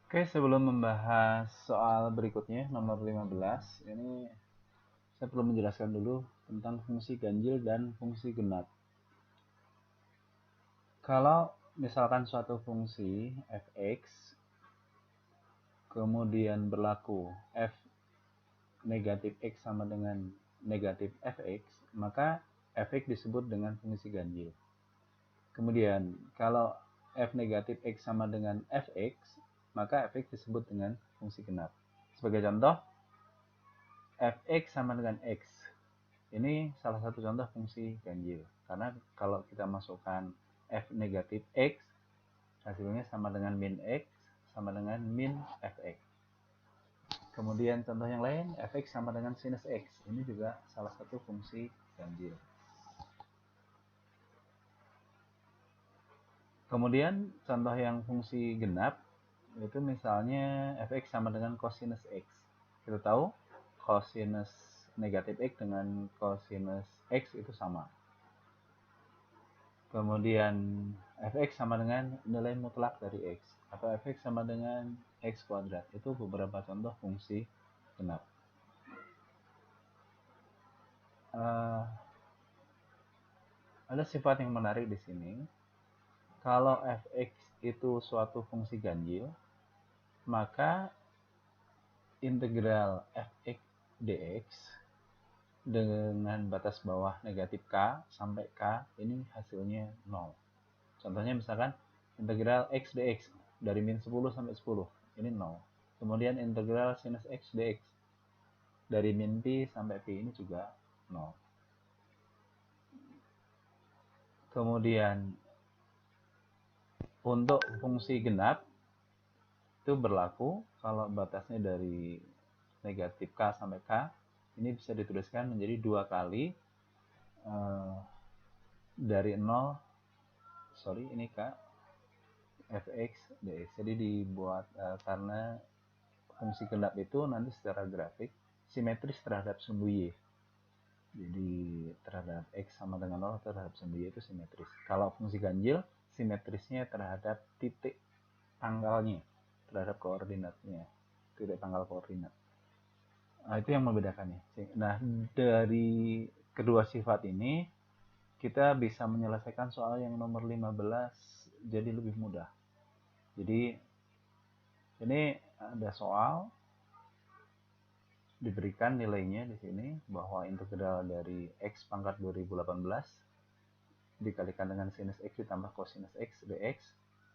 Oke, sebelum membahas soal berikutnya, nomor 15, ini saya perlu menjelaskan dulu tentang fungsi ganjil dan fungsi genap. Kalau misalkan suatu fungsi f(x) kemudian berlaku f negatif x sama dengan negatif fx, maka fx disebut dengan fungsi ganjil. Kemudian kalau f negatif x sama dengan fx, maka fx disebut dengan fungsi genap. Sebagai contoh, fx sama dengan x. Ini salah satu contoh fungsi ganjil. Karena kalau kita masukkan f negatif x, hasilnya sama dengan min x sama dengan min fx. Kemudian contoh yang lain, fx sama dengan sinus x. Ini juga salah satu fungsi ganjil. Kemudian contoh yang fungsi genap, itu misalnya fx sama dengan cosinus x. Kita tahu cosinus negatif x dengan cosinus x itu sama. Kemudian fx sama dengan nilai mutlak dari x, atau fx sama dengan x kuadrat. Itu beberapa contoh fungsi genap. Ada sifat yang menarik di sini. Kalau fx itu suatu fungsi ganjil, maka integral fx dx dengan batas bawah negatif k sampai k ini hasilnya 0. Contohnya misalkan integral x dx dari min 10 sampai 10, ini 0. Kemudian integral sinus x dx dari min pi sampai pi, ini juga 0. Kemudian untuk fungsi genap itu berlaku kalau batasnya dari negatif k sampai k, ini bisa dituliskan menjadi 2 kali dari 0, ini k, fx dx. Jadi dibuat karena fungsi genap itu nanti secara grafik simetris terhadap sumbu y. Jadi terhadap x sama dengan 0 terhadap sumbu y itu simetris. Kalau fungsi ganjil, simetrisnya terhadap titik tanggalnya, terhadap koordinatnya, titik tanggal koordinat. Nah, itu yang membedakannya. Nah, dari kedua sifat ini kita bisa menyelesaikan soal yang nomor 15 jadi lebih mudah. Jadi ini ada soal diberikan nilainya di sini bahwa integral dari x pangkat 2018 dikalikan dengan sinus x ditambah cosinus x dx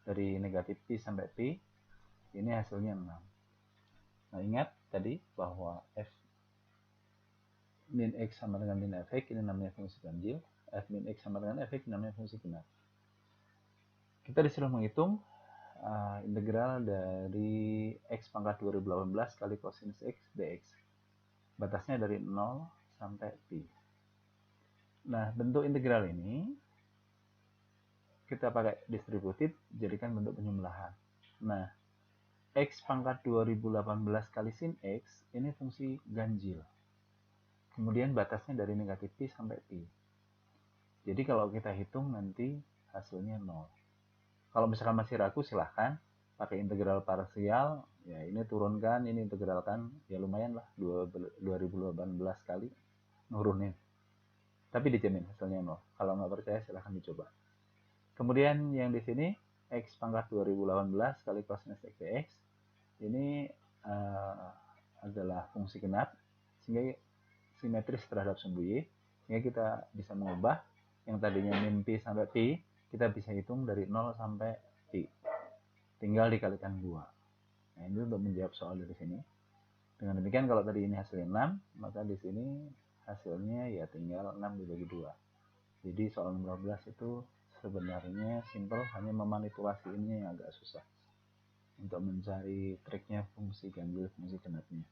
dari negatif pi sampai pi, ini hasilnya 6. Nah, ingat tadi bahwa f min x sama dengan min fx ini namanya fungsi ganjil, f min x sama dengan fx namanya fungsi genap. Kita disuruh menghitung integral dari x pangkat 2018 kali cosinus x dx. Batasnya dari 0 sampai pi. Nah, bentuk integral ini kita pakai distributif, jadikan bentuk penjumlahan. Nah, x pangkat 2018 kali sin x ini fungsi ganjil. Kemudian batasnya dari negatif pi sampai pi. Jadi kalau kita hitung nanti hasilnya 0. Kalau misalkan masih ragu, silahkan pakai integral parsial. Ya, ini turunkan, ini integralkan. Ya lumayan lah, 2018 kali nurunin. Tapi dijamin hasilnya 0. Kalau nggak percaya, silahkan dicoba. Kemudian yang di sini x pangkat 2018 kali cosinus x dx ini adalah fungsi genap, sehingga simetris terhadap sumbu y, sehingga kita bisa mengubah yang tadinya min pi sampai pi, kita bisa hitung dari 0 sampai pi, tinggal dikalikan 2. Nah, ini untuk menjawab soal dari sini. Dengan demikian kalau tadi ini hasilnya 6, maka di sini hasilnya ya tinggal 6 dibagi 2. Jadi soal 15 itu sebenarnya simple, hanya memanipulasi ini yang agak susah untuk mencari triknya fungsi ganjil, fungsi genapnya.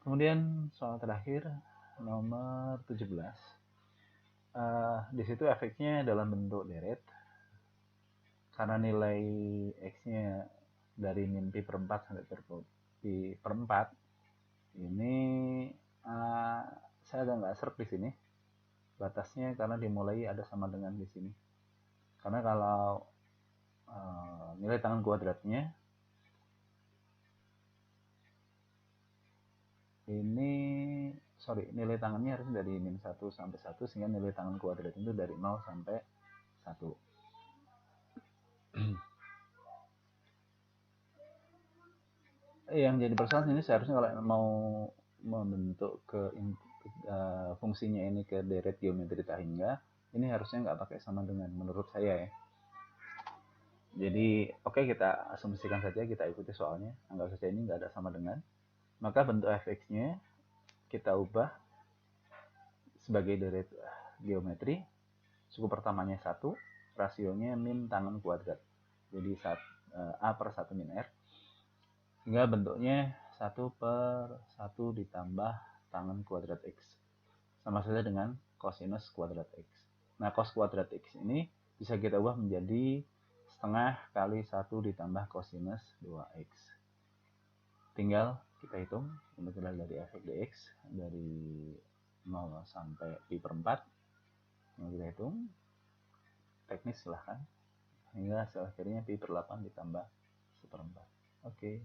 Kemudian soal terakhir nomor 17. Di situ efeknya dalam bentuk deret. Karena nilai x-nya dari min pi per 4 sampai pi per 4, ini saya agak nggak serp di sini batasnya, karena dimulai ada sama dengan di sini. Karena kalau nilai tangan kuadratnya ini nilai tangannya harus dari min 1 sampai 1, sehingga nilai tangan kuadrat itu dari 0 sampai 1. Yang jadi persoalan ini seharusnya kalau mau membentuk fungsinya ini ke deret geometri tak hingga, ini harusnya nggak pakai sama dengan, menurut saya ya. Jadi oke, kita asumsikan saja, kita ikuti soalnya, anggap saja ini nggak ada sama dengan, maka bentuk fx-nya kita ubah sebagai deret geometri. Suku pertamanya 1, rasionya min tangan kuadrat, jadi a per 1 min r, sehingga bentuknya 1 per 1 ditambah tangan kuadrat x, sama saja dengan kosinus kuadrat x. Nah, cos kuadrat x ini bisa kita ubah menjadi setengah kali 1 ditambah kosinus 2x. Tinggal kita hitung integral dari f(x) dx dari 0 sampai pi per 4. Yang kita hitung teknis silahkan, hingga hasil akhirnya pi per 8 ditambah 1/4. Oke.